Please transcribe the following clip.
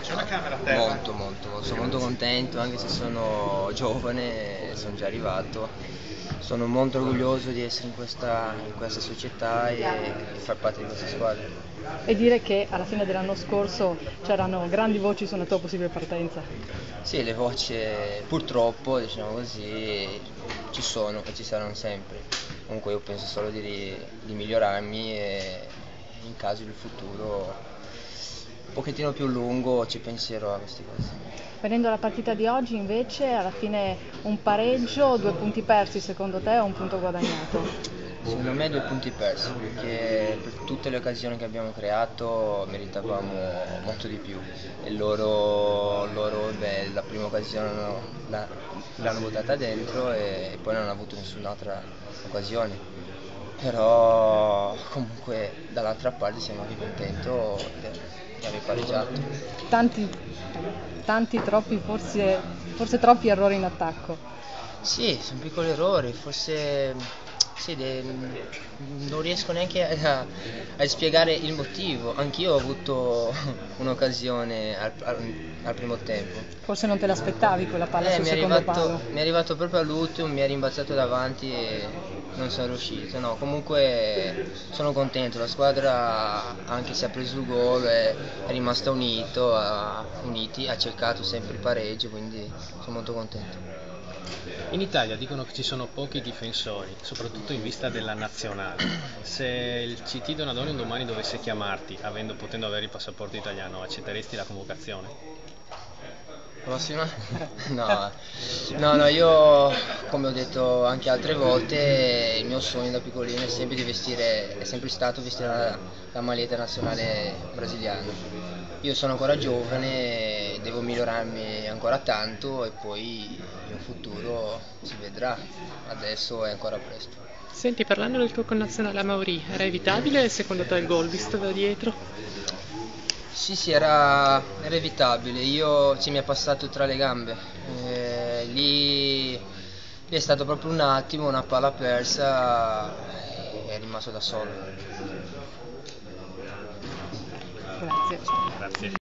C'è una camera a terra? Sono molto contento, anche se sono giovane, sono già arrivato. Sono molto orgoglioso di essere in questa società e di far parte di questa squadra. E dire che alla fine dell'anno scorso c'erano grandi voci su una tua possibile partenza. Sì, le voci purtroppo, diciamo così, ci sono e ci saranno sempre. Comunque io penso solo di migliorarmi e in caso del futuro un pochettino più lungo ci penserò a queste cose. Venendo alla partita di oggi invece, alla fine un pareggio, 2 punti persi secondo te o un punto guadagnato? Secondo me 2 punti persi, perché per tutte le occasioni che abbiamo creato meritavamo molto di più e loro la prima occasione l'hanno buttata dentro e poi non hanno avuto nessun'altra occasione. Però comunque dall'altra parte siamo anche contenti di aver pareggiato. Tanti troppi, forse troppi errori in attacco. Sì, sono piccoli errori, forse sì, non riesco neanche a spiegare il motivo. Anch'io ho avuto un'occasione al primo tempo. Forse non te l'aspettavi quella palla sul Mi è secondo palo. mi è arrivato proprio all'ultimo, mi è rimbalzato davanti e non sono riuscito. No, comunque sono contento, la squadra anche se ha preso il gol è rimasta uniti, ha cercato sempre il pareggio, quindi sono molto contento. In Italia dicono che ci sono pochi difensori, soprattutto in vista della nazionale. Se il CT Donadoni un domani dovesse chiamarti, potendo avere il passaporto italiano, accetteresti la convocazione? Prossima? No, io come ho detto anche altre volte, il mio sogno da piccolino è sempre stato vestire la maglietta nazionale brasiliana. Io sono ancora giovane, devo migliorarmi ancora tanto e poi in futuro si vedrà, adesso è ancora presto. Senti, parlando del tuo connazionale Amaury, era evitabile secondo te il gol visto da dietro? Sì, era evitabile, mi è passato tra le gambe. Lì è stato proprio un attimo, una palla persa e è rimasto da solo. Grazie. Grazie.